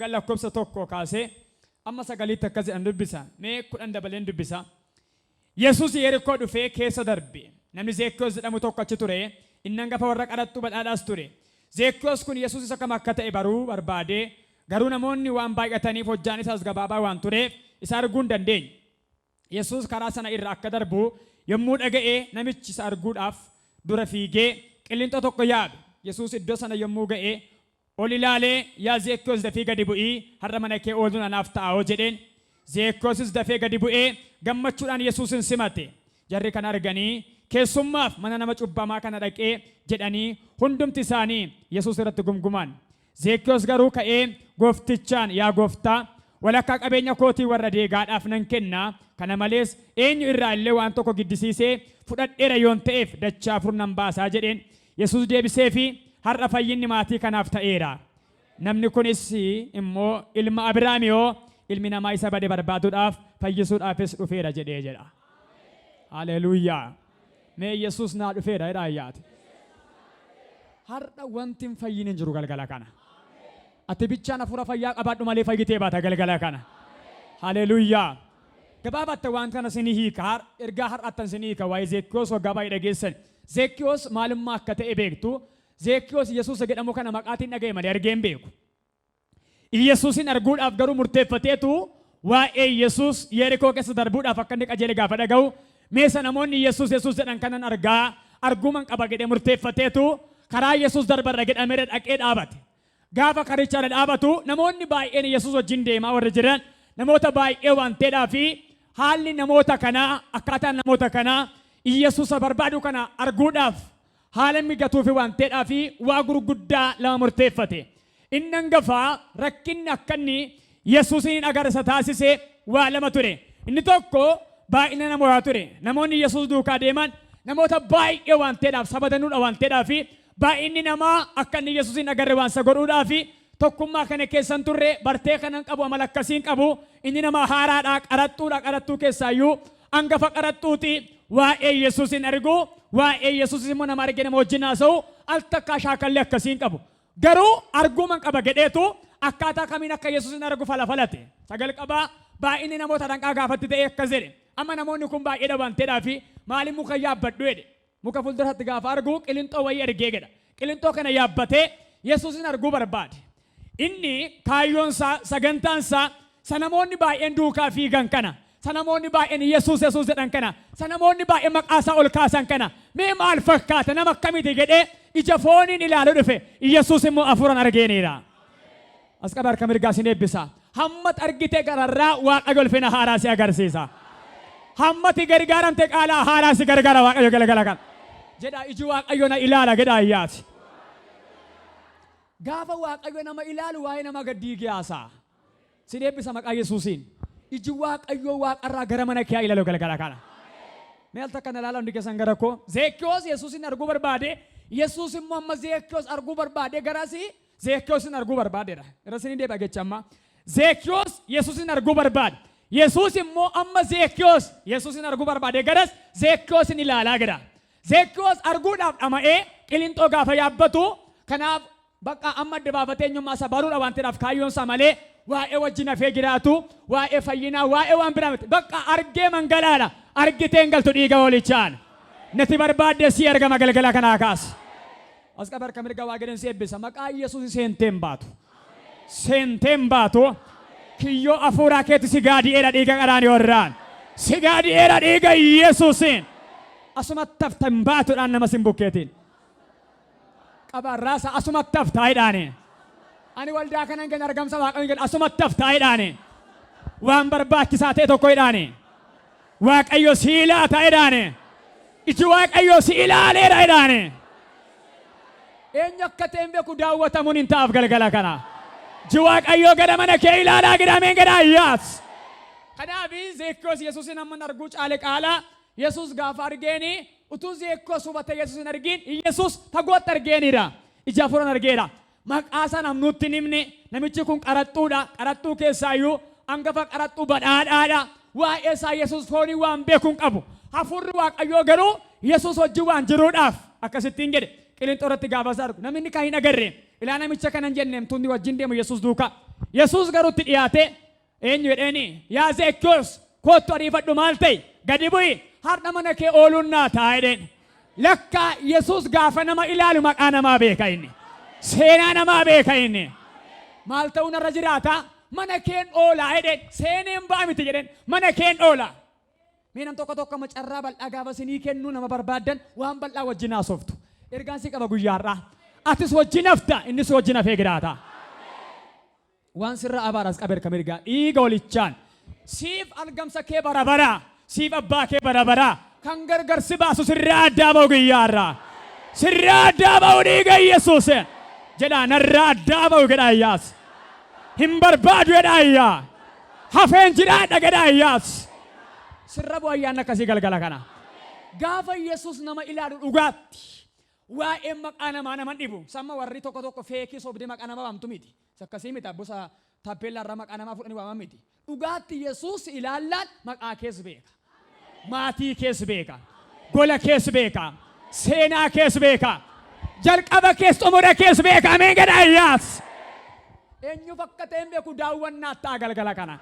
sagal lakkoofsa tokko kaasee amma sagaliitti akkas jedhan dubbisa. Mee kudhan dabaleen dubbisa. Yesuus Yerikoo dhufee keessa darbe. Namni Zeekkiyoos jedhamu tokko achi ture. Inni hangafa warra qaraxxuu badhaadhaas ture. Zeekkiyoos kun Yesuus isa kam akka ta'e baruu barbaade. Garuu namoonni waan baay'ataniif hojjaan isaas gabaabaa waan tureef isa arguu hin dandeenye. Yesuus karaa sana irra akka darbu yommuu dhaga'ee namichi isa arguudhaaf dura fiigee qilleensa tokko yaabe. Yesuus iddoo sana yommuu ga'ee ol ilaalee yaa Zeekkiyoos dafii gadi bu'ii har'a mana kee ooluun anaaf ta'aa jedheen. Zeekkiyoosis dafee gadi bu'ee gammachuudhaan Yesuusin simate. Jarri kana arganii keessummaaf mana nama cubbamaa kana dhaqee jedhanii hundumti isaanii Yesuus irratti gumguman. Zeekkiyoos garuu ka'ee gooftichaan yaa gooftaa walakkaa qabeenya kootii warra deegaadhaaf nan kennaa. Kana malees eenyu irraa illee waan tokko giddisiisee fudhadheera yoon ta'eef dachaa afur nan baasaa jedheen. Yesuus deebisee fi har'a fayyinni maatii kanaaf ta'eera. Namni kunis immoo ilma Abrahaamiyoo ilmi namaa isa bade barbaaduudhaaf fayyisuudhaafis dhufeera jedhee jedha. Haleluuyaa. Mee Yesuus naa dhufeera jedhaa ayyaati. Har'a wanti hin fayyin hin jiru galgala kana. Ati bichaan hafuura fayyaa qabaadhu malee fayyitee baata galgala kana. Haleluuyaa. Gabaabatta waan kana sinii hiika. Ergaa har'attan sinii hiika waa'ee Zeekkiyoos waggaa baay'ee dhageessan. Zeekkiyoos maalummaa akka ta'e beektu. Zeekkiyoos Yesuus jedhamu kana maqaatiin dhaga'e malee argee hin beeku. Yesuusin arguudhaaf garuu murteeffateetu waa'ee Yesuus Yerikoo keessa darbuudhaaf akka inni qajeele gaafa dhaga'u. Meesa namoonni Yesuus jedhan kanan argaa arguuman qaba jedhee murteeffateetu karaa Yesuus darbarra jedhamee dhaqee dhaabate. Gaafa karichaadha dhaabatu namoonni baay'een Yesuus wajjin deemaa warra jiran namoota baay'ee waan ta'eedhaa fi haalli namoota kanaa akkaataan namoota kanaa Yesuusa barbaadu kana arguudhaaf haala mijatuu fi waan ta'eedhaa fi waa gurguddaa lama murteeffate. Inni hangafaa rakkinni akka inni Yesuusin agarsiisa taasise waa lama ture. Inni tokko baay'ina namootaa ture. Namoonni Yesuus duukaa deeman namoota baay'ee waan ta'eedhaaf sabadanuudha waan ta'eedhaa fi baay'inni namaa akka inni Yesuusin agarre waan isa godhuudhaa fi tokkummaa kana keessan turre bartee kanan qabu amala akkasiin qabu inni nama haaraadhaa qaraxxuu keessaayyuu hangafa qaraxxuuti waa'ee Yesuusin argu waa'ee Yesuus immoo nama argee nama wajjin haasa'u al takkaa shaakallee akkasiin qabu. Garuu arguuman qaba jedheetu akkaataa kamiin akka Yesuusin argu falafalate. Sagal qabaa baay'inni namoota dhanqaa gaafatti ta'e akkas jedhe. Amma namoonni kun baay'ee dhabanteedhaa fi maaliin muka yaabbadhu jedhe. Muka fuulduratti gaafa argu qilintoo wayii argee jedha. Qilintoo kana yaabbatee Yesuusin arguu barbaade. Inni kaayyoonsaa sagantaansaa sanamoonni baay'een duukaa fiigan kana. Sanamoonni baay'een Yesuus jedhan kana. Sanamoonni baay'een maqaasaa ol kaasan kana. Mee maal fakkaata nama akkamiiti jedhee ija fooniin ilaalu dhufe. Yesuus immoo hafuuraan argeeniira. As qaba harka mirgaa sin eebbisa. Hammati argitee gararraa Waaqayyo ulfina haaraa si agarsiisa. Hammati gargaaramte qaalaa haaraa si gargaara Waaqayyo galgala kana. Jedha iji Waaqayyo na ilaala jedha ayyaati. Gaafa Waaqayyo nama ilaalu waa'ee nama gaddiigee haasa'a. Sin eebbisa maqaa Yesuusiin. Iji Waaqayyo Waaqarraa gara mana kee ilaalu galgala kana. Meel takka na ilaala hundi keessan gara koo. Zeekkiyoos Yesuusin arguu barbaade. Yesuus immoo amma Zeekkiyoos arguu barbaade garasi Zeekkiyoosin arguu barbaadeera. Irrasin deebi'a jecha amma. Zeekkiyoos Yesuusin arguu barbaade. Yesuus immoo amma Zeekkiyoos Yesuusin arguu barbaade garas Zeekkiyoosin ilaalaa jira. Zeekkiyoos arguudhaaf dhama'ee qilintoo gaafa yaabbatu kanaaf bakka amma adda baafatee eenyummaa isaa baruudha waan ta'eef kaayyoonsaa malee waa'ee wajjin hafee jiraatu waa'ee fayyinaa waa'ee waan biraa miti bakka argee mangalaadha argiteen galtu dhiiga hoolichaan nati barbaadde si argama galgala kanaa kaas. As qaba harka mirga waa gadeen si eebbisa maqaa Yesuus seenteen baatu kiyyoo afuuraa keetti si gaadi'eera dhiiga qaraanii warraan si gaadi'eera dhiiga Yesuusiin asumatti taftan baatuudhaan nama sin bukkeetiin. Qabarraasa asumatti taftaayidhaani. Ani waldaa kanan gan argamsa Waaqayyoon gan asumatti taftaayidhaani. Waan barbaachisaa ta'e tokko hidhaani. Waaqayyo si ilaata hidhaani. Iji Waaqayyo si ilaaleera hidhaani. Eenyu akka ta'een beeku daawwatamuun hin ta'aaf galgala kana. Iji Waaqayyo gara mana kee ilaalaa gidhameen gada ayyaas. Kanaaf Zeekkiyoos Yesuusin amma arguu caale qaalaa Yesuus gaafa argeeni utuu Zeekkiyoos hubate Yesuusin argiin Yesuus fagootti argeeniira. Ija afuuraan argeera. Maqaasaa namnutti nimni namichi kun qaraxxuudha. Qaraxxuu keessaayyuu hangafa qaraxxuu badhaadhaadha. Waa'ee isaa Yesuus foonii waan beekuun qabu. Hafuurri Waaqayyoo garuu Yesuus wajjin waan jiruudhaaf akkasittiin jedhe. Qilintoo irratti gaafa isaa argu namni kan hin agarre ilaa namicha kanan jenneem tundi wajjin deemu Yesuus duuka Yesuus garuutti dhiyaate eenyu jedheeni yaa Zeekkiyoos kottu ariifadhu maal ta'e gadi bu'i har'a mana kee ooluun naa ta'a jedheen. Lakka Yesuus gaafa nama ilaalu maqaa namaa beeka inni. Seenaa namaa beeka inni. Maal ta'uu narra jiraata mana keen oolaa jedheen seeneen ba'a miti jedheen mana keen oolaa. Meenam tokko macarraa bal'aa gaafa sinii kennuu nama barbaadan waan bal'aa wajjin haasoftu. Ergaan si qaba guyyaarraa. Atis wajjin hafta innis wajjin hafee jiraata. Waan sirra abaaras qabeer kamirgaa dhiiga olichaan siif argamsa kee barabaraa siif abbaa kee barabaraa kan gargar si baasu sirraa addaa ba'u guyyaarraa. Sirraa addaa ba'u dhiiga Yesuus jedhaa narraa addaa ba'u gedhaayyaas. Hin barbaadu gedhaayyaa. Hafeen jiraadha gedhaayyaas. Sirra bu'aa ayyaana akkasii galgala kana. Gaafa Yesuus nama ilaalu dhugaatti waa'ee maqaa namaa nama dhibu. Samma warri tokko feekii sobdee maqaa namaa waamtu miti. Sakkasii miti abbosa tappeellaa irraa maqaa namaa fudhanii waaman miti. Dhugaatti Yesuus ilaallaan maqaa kees beeka. Maatii kees beeka. Gola kees beeka. Seenaa kees beeka. Jalqaba kees xumura kees beeka. Ameen gedhaayyaas. Eenyu fakka ta'een beeku daawwannaa ta'a galgala kana.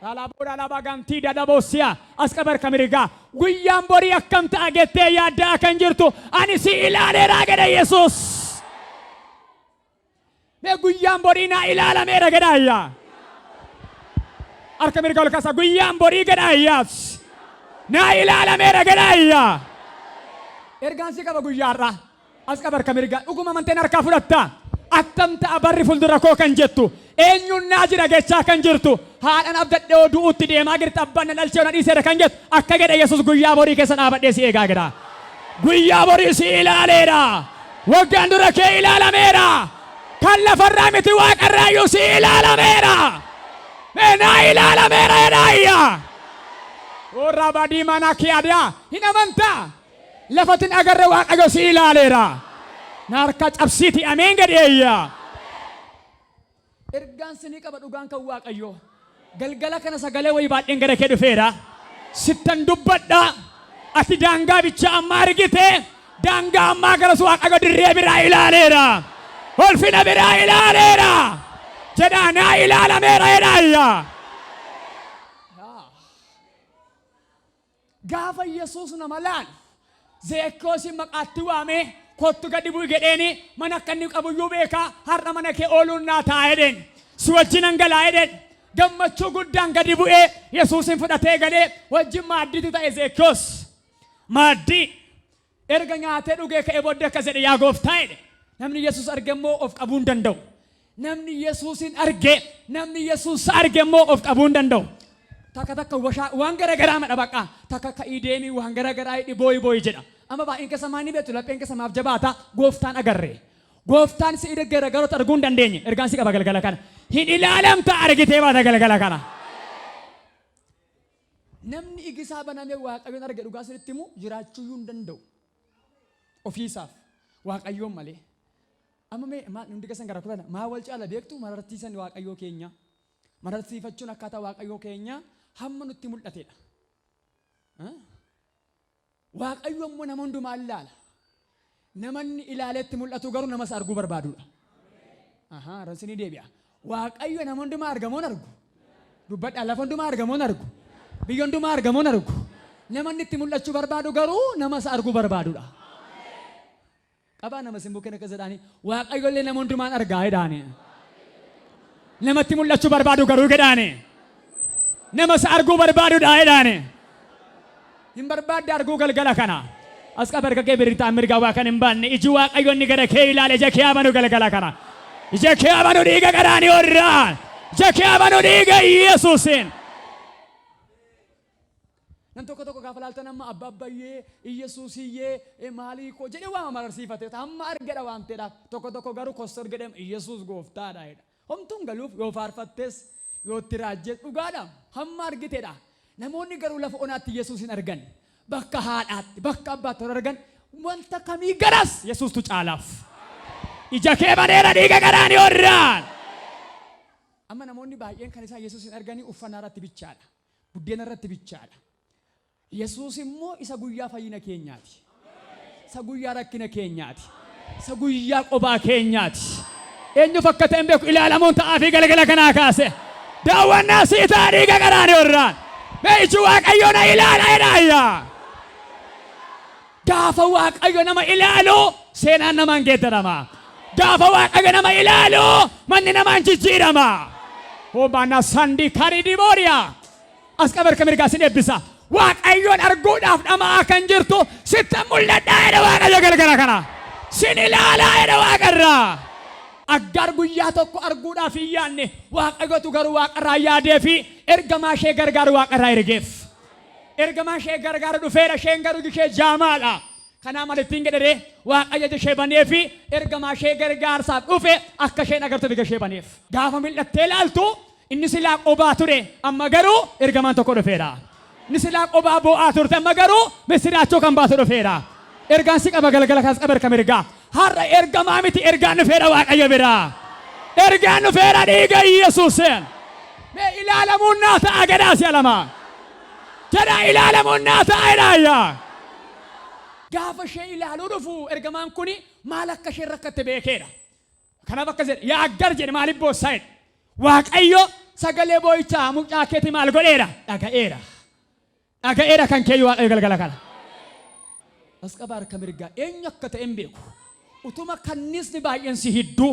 Laalaaba gantii dadhaboosiyaa as qabar kamirgaa guyyaan borii akkam ta'a gettee yaaddaa kan jirtu ani si ilaaleeraa jedhe Yesuus. Mee guyyaan borii naa ilaalameera gedhaayyaa. Harka mirga ol kaasa guyyaan borii gedhaayyaas. Naa ilaalameera gedhaayyaa. Ergaan si qaba guyyaarraa as qabar kamirgaa dhuguma amanteen harkaa fudhatta. Attam ta'a barri fuuldura koo kan jettu eenyuun naa jira jechaa kan jirtu haadhaan abdadhee du'uutti deemaa jirti abbaan na dhalchee na dhiiseera kan jettu akka jedhe Yesuus guyyaa borii keessa dhaabadhee si eegaa jira. Guyyaa borii si ilaaleera. Waggaan dura kee ilaalameera. Kan lafarraa miti waaqarraayyuu si ilaalameera. Naa ilaalameera jedhaayyaa. Warra badii mana kee adaa hin amantaa. Lafatin agarre Waaqayyo si ilaaleera. Narka cabsiiti ameen gadheeyyaa. Ergaan sinii qaba dhugaan kan Waaqayyoo. Galgala kana sagalee wayii baadheen gara kee dhufeera. Sittan dubbadha. Ati daangaa bicha ammaa argite. Daangaa ammaa garas Waaqayyo dirree biraa ilaaleera. Ulfina biraa ilaaleera. Jedhaa naa ilaalameera jedhaayyaa. Gaafa Yesuus nama laal Zeekkiyoosin maqaatti waamee kottu gadi bu'i jedheeni mana akka inni qabuyyuu beeka har'a mana kee ooluun naa ta'a jedheen si wajjin hangalaa jedheen gammachuu guddaan gadi bu'ee Yesuusin fudhatee galee wajjin maaddiitu ta'e Zeekkiyoos. Maaddii erga nyaatee dhugee ka'ee booddee akkas jedhe yaa gooftaa jedhe. Namni Yesuus arge immoo of qabuu hin danda'u. Namni Yesuusin arge namni Yesuus arge immoo of qabuu hin danda'u. Takka waan garagaraa madha baqa takka ka'ii deemii waan garagaraa hidhi booyi jedha. Amma baay'een keessa maanii beektu lapheen keessa maaf jabaata gooftaan agarre. Gooftaan si garagaroota arguu hin dandeenye ergaan si qaba galgala kana. Hin ilaalamta argitee baata galgala kana. Namni igisaa banamee Waaqayyoon arge dhugaa sinitti himu jiraachuu hin danda'u. Ofiisaaf Waaqayyoon malee. Amma mee hundi keessan gara kudhan maa wal caala beektu marartiisan Waaqayyoo keenya. Marartiifachuun akkaataa Waaqayyoo keenya hamma nutti mul'atedha. Waaqayyo immoo nama hundumaa ilaala. Namanni ilaaleetti mul'atu garuu namas arguu barbaadudha. Ransinii deebi'a. Waaqayyo nama hundumaa argamoon argu. Dubbadhaa lafa hundumaa argamoon argu. Biyya hundumaa argamoon argu. Namanni itti mul'achuu barbaadu garuu namas arguu barbaadudha. Qabaa nama simboo kenna akka jedhaanii Waaqayyo illee nama hundumaan argaa jedhaanii. Namatti mul'achuu barbaadu garuu jedhaanii. Namas arguu barbaadudha jedhaanii. Hin barbaadde arguu galgala kana. As qabar kee biritaan mirga waa kan hin baanne iji Waaqayyo inni gara kee ilaale ija kee amanu galgala kana. Ija kee amanu dhiiga garaanii warraan. Ija kee amanu dhiiga Yesuusin. Nam tokko gaafa laaltan amma abbaabayyee Yesuusiyyee maalii koo jedhee waama mararsiifate hamma argedha waan ta'eedhaaf tokko garuu kostor jedham Yesuus gooftaadha jedha. Homtuun galuuf yoo faarfattes yoo itti raajjees dhugaadha hamma argiteedha. Namoonni garuu lafa onaatti Yesuusin argan bakka haadhaatti bakka abbaatti argan wanta kamii garas Yesuustu caalaaf. Ija kee baneera dhiiga garaanii warraan. Amma namoonni baay'een kan isaan Yesuusin arganii uffannaa irratti bichaadha. Buddeena irratti bichaadha. Yesuus immoo isa guyyaa fayyina keenyaati. Isa guyyaa rakkina keenyaati. Isa guyyaa qobaa keenyaati. Eenyu fakkaatee hin beeku ilaalamuun ta'aa fi galgala kanaa kaase. Daawwannaa sii taa'anii gagaraani warraan. Meechu Waaqayyo na ilaala jedhaa. Gaafa Waaqayyo nama ilaalu seenaan namaan geeddarama. Gaafa Waaqayyo nama ilaalu manni namaan jijjiirama. Homaana sandi karidii booriyaa. As qabar kamirgaa sin eebbisa. Waaqayyoon arguudhaaf dhamaa kan jirtu sitti mul'adhaa jedha Waaqayyo galgala kana. Sin ilaalaa jedha Waaqarraa. Aggaar guyyaa tokko arguudhaaf hin yaadne Waaqayyotu garuu Waaqarraa yaadee fi ergamaa ishee gargaaru Waaqarraa ergeef. Ergamaa ishee gargaaru dhufeera isheen garuu ishee jaamaadha. Kanaaf malittiin gedhere Waaqayyo ishee banee fi ergamaa ishee gargaarsaaf dhufe akka isheen agartu biga ishee baneef. Gaafa mil'attee ilaaltu inni silaa qobaa ture amma garuu ergamaan tokko dhufeera. Inni silaa qobaa boo'aa turte amma garuu misiraachoo kan baatu dhufeera. Ergaan si qaba galgala kaas qabar kamirgaa. Har'a ergamaa miti ergaan dhufeera Waaqayyo biraa. Ergaan dhufeera dhiiga Yesuuseen. Mee ilaalamuun naa ta'a gadhaa si'a lama. Jedhaa ilaalamuun naa ta'a jedhaayyaa. Gaafa ishee ilaaluu dhufu ergamaan kuni maal akka isheen rakkatte beekeedha. Kanaaf akkas jedhe yaa Aggaar jedhe maaliif boossaa jedhe. Waaqayyo sagalee boo'ichaa mucaa keetii maal godheera dhaga'eera. Dhaga'eera kan keeyyu Waaqayyo galgala kana. As qabaar kamirgaa eenyu akka ta'e hin beeku. Utuma kannisni baay'een si hidduu.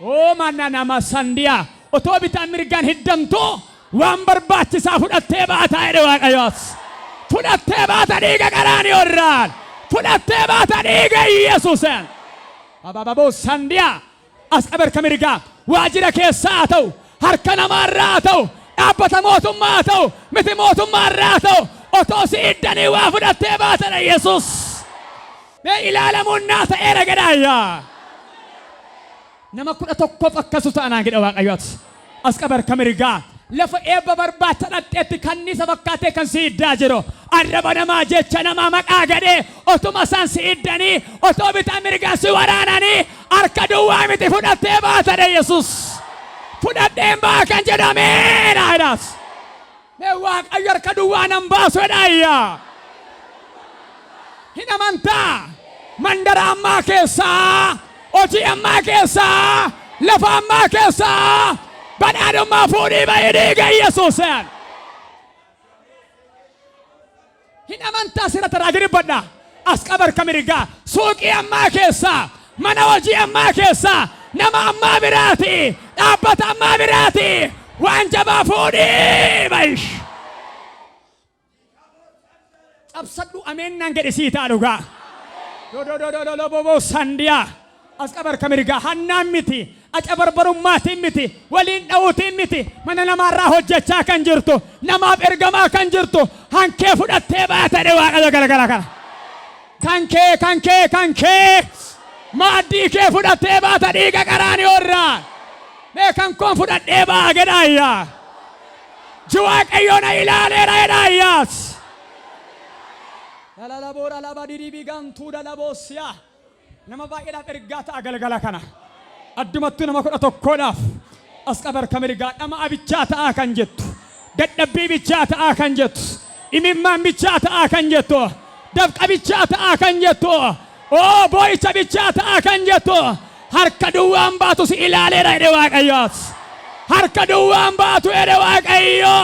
Oo manna nama sandiyaa. Otoo bitaan mirgaan hiddamtuu waan barbaachisaa fudhattee baataa jedhe Waaqayyoos. Fudhattee baata dhiiga qaraanii warraan. Fudhattee baata dhiiga Yesuuseen. Abababoo sandiyaa. As qabar kamirgaa waajjira keessaa haa ta'u harka namaarraa haa ta'u dhaabbata mootummaa haa ta'u miti mootummaarraa haa ta'u otoo si hiddanii waa fudhattee baatana Yesuus. Mee ilaalamuun naa ta'eera gadhaayyaa. Nama 11 akkasu ta'anaa jedha Waaqayyooti. As qabar kamirgaa lafa eebba barbaacha dhadheetti kannisa fakkaatee kan si hiddaa jiru. Arraba namaa jecha namaa maqaa gadhee otuma isaan si hiddanii otoo bitaa mirgaa si waraananii harka duwwaa miti fudhattee baatana Yesuus. Fudhadheen baa kan jedhameedha jedhaas. Mee Waaqayyo harka duwwaa nan baasu jedhaayyaa. Hin amantaa mandara ammaa keessaa hojii ammaa keessaa lafa ammaa keessaa badhaadhummaa fuudhii baay'ee dhiiga Yesuuseen. Hin amantaa sirratti raajii dubbadha. As qabar kamirgaa suuqii ammaa keessaa mana hojii ammaa keessaa nama ammaa biraati dhaabbata ammaa biraati waan jabaa fuudhii baay'ee. Absadhu ameen nan gedhe sii ta'a dhugaa. Bobo sandiyaa. As qabar kamirgaa hannaan miti. Aca barbarummaatiin miti. Waliin dha'uutiin miti. Mana namaarraa hojjechaa kan jirtu. Namaaf ergamaa kan jirtu. Hankee fudhattee baatadhe Waaqayyo galgala kana. Kankee. Maaddii kee fudhattee baata dhiiga qaraanii warraan. Mee kan koon fudhadhee baa gedhaayyaa. Ji Waaqayyo na ilaaleera jedhaayyaas. Laalaboora laba didii gantuu dalaboosiyaa. Nama baay'eedhaaf ergaa ta'a galgala kana. Addumattuu nama 11dhaaf as qabar kamirgaa dhama abichaa ta'aa kan jettu. Dadhabbii bichaa ta'aa kan jettu. Imimmaan bichaa ta'aa kan jettu. Dafqa bichaa ta'aa kan jettu. Oo boo'icha bichaa ta'aa kan jettu. Harka duwwaan baatu si ilaaleera jedhe Waaqayyoos. Harka duwwaan baatu jedhe Waaqayyo.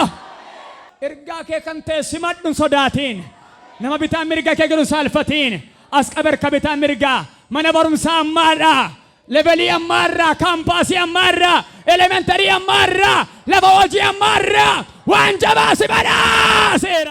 Ergaa kee kan ta'e simadhu sodaatiin. Nama bitaan mirga kee jiru saalfatiin. As qabar ka bitaan mirgaa mana barumsaa ammaarraa. Levelii ammaarraa kaampaasii ammaarraa elementarii ammaarraa lafa hojii ammaarraa waan jabaa si badhaaseera.